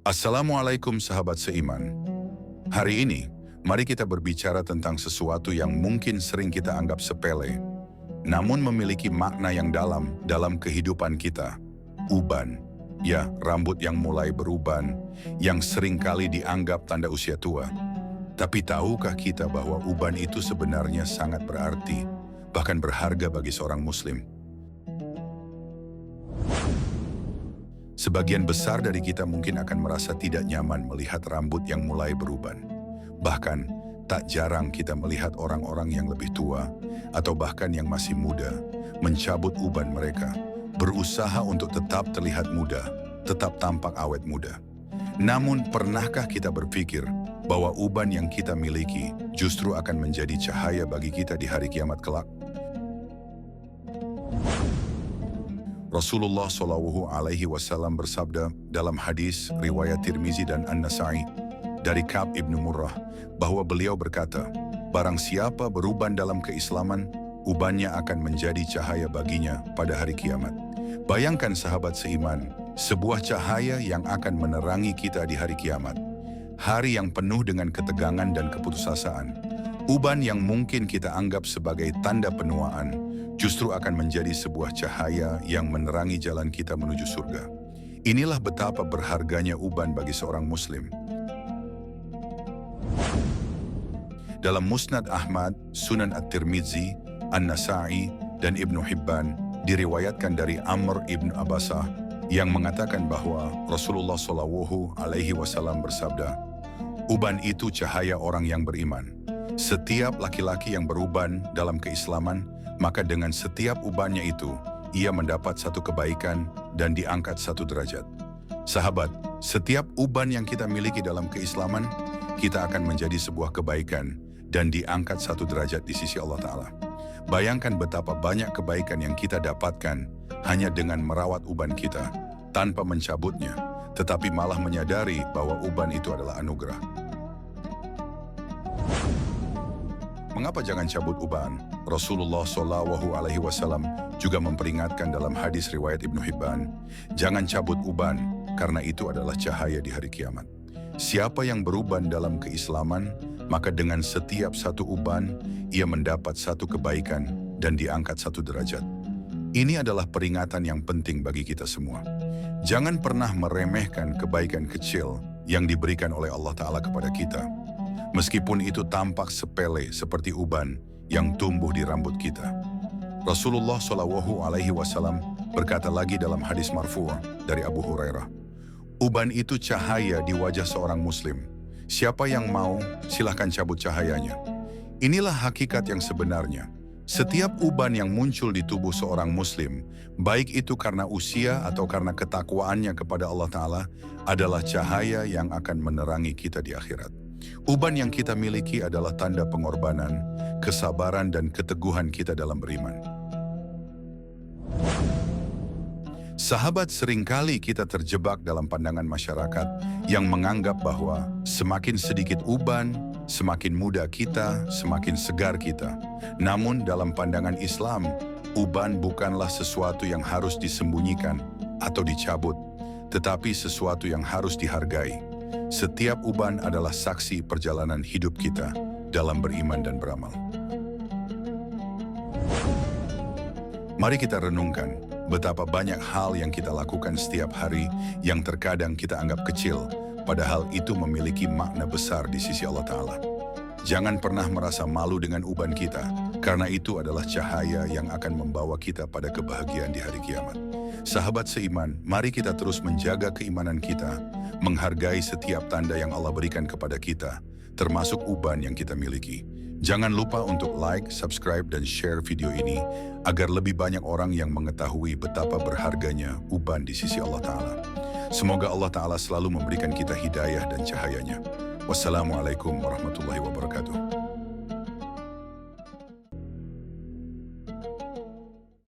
Assalamualaikum sahabat seiman. Hari ini, mari kita berbicara tentang sesuatu yang mungkin sering kita anggap sepele, namun memiliki makna yang dalam kehidupan kita. Uban. Ya, rambut yang mulai beruban, yang sering kali dianggap tanda usia tua. Tapi tahukah kita bahwa uban itu sebenarnya sangat berarti, bahkan berharga bagi seorang muslim? Sebagian besar dari kita mungkin akan merasa tidak nyaman melihat rambut yang mulai beruban. Bahkan, tak jarang kita melihat orang-orang yang lebih tua, atau bahkan yang masih muda, mencabut uban mereka, berusaha untuk tetap terlihat muda, tetap tampak awet muda. Namun, pernahkah kita berpikir bahwa uban yang kita miliki justru akan menjadi cahaya bagi kita di hari kiamat kelak? Rasulullah SAW bersabda dalam hadis riwayat Tirmizi dan An-Nasa'i dari Ka'ab ibnu Murrah bahwa beliau berkata, barang siapa beruban dalam keislaman, ubannya akan menjadi cahaya baginya pada hari kiamat. Bayangkan sahabat seiman, sebuah cahaya yang akan menerangi kita di hari kiamat. Hari yang penuh dengan ketegangan dan keputusasaan. Uban yang mungkin kita anggap sebagai tanda penuaan, justru akan menjadi sebuah cahaya yang menerangi jalan kita menuju surga. Inilah betapa berharganya uban bagi seorang muslim. Dalam Musnad Ahmad, Sunan At-Tirmidzi, An-Nasa'i, dan Ibnu Hibban, diriwayatkan dari Amr ibn Abbasah yang mengatakan bahwa Rasulullah SAW bersabda, uban itu cahaya orang yang beriman. Setiap laki-laki yang beruban dalam keislaman, maka dengan setiap ubannya itu, ia mendapat satu kebaikan dan diangkat satu derajat. Sahabat, setiap uban yang kita miliki dalam keislaman, kita akan menjadi sebuah kebaikan dan diangkat satu derajat di sisi Allah Ta'ala. Bayangkan betapa banyak kebaikan yang kita dapatkan hanya dengan merawat uban kita, tanpa mencabutnya, tetapi malah menyadari bahwa uban itu adalah anugerah. Mengapa jangan cabut uban? Rasulullah SAW juga memperingatkan dalam hadis riwayat Ibnu Hibban, jangan cabut uban karena itu adalah cahaya di hari kiamat. Siapa yang beruban dalam keislaman, maka dengan setiap satu uban, ia mendapat satu kebaikan dan diangkat satu derajat. Ini adalah peringatan yang penting bagi kita semua. Jangan pernah meremehkan kebaikan kecil yang diberikan oleh Allah Ta'ala kepada kita. Meskipun itu tampak sepele seperti uban yang tumbuh di rambut kita. Rasulullah SAW berkata lagi dalam hadis marfu' dari Abu Hurairah, uban itu cahaya di wajah seorang muslim. Siapa yang mau, silahkan cabut cahayanya. Inilah hakikat yang sebenarnya. Setiap uban yang muncul di tubuh seorang muslim, baik itu karena usia atau karena ketakwaannya kepada Allah Ta'ala, adalah cahaya yang akan menerangi kita di akhirat. Uban yang kita miliki adalah tanda pengorbanan, kesabaran dan keteguhan kita dalam beriman. Sahabat, seringkali kita terjebak dalam pandangan masyarakat yang menganggap bahwa semakin sedikit uban, semakin muda kita, semakin segar kita. Namun dalam pandangan Islam, uban bukanlah sesuatu yang harus disembunyikan atau dicabut, tetapi sesuatu yang harus dihargai. Setiap uban adalah saksi perjalanan hidup kita dalam beriman dan beramal. Mari kita renungkan betapa banyak hal yang kita lakukan setiap hari yang terkadang kita anggap kecil, padahal itu memiliki makna besar di sisi Allah Ta'ala. Jangan pernah merasa malu dengan uban kita, karena itu adalah cahaya yang akan membawa kita pada kebahagiaan di hari kiamat. Sahabat seiman, mari kita terus menjaga keimanan kita, menghargai setiap tanda yang Allah berikan kepada kita, termasuk uban yang kita miliki. Jangan lupa untuk like, subscribe, dan share video ini, agar lebih banyak orang yang mengetahui betapa berharganya uban di sisi Allah Ta'ala. Semoga Allah Ta'ala selalu memberikan kita hidayah dan cahayanya. Wassalamualaikum warahmatullahi wabarakatuh.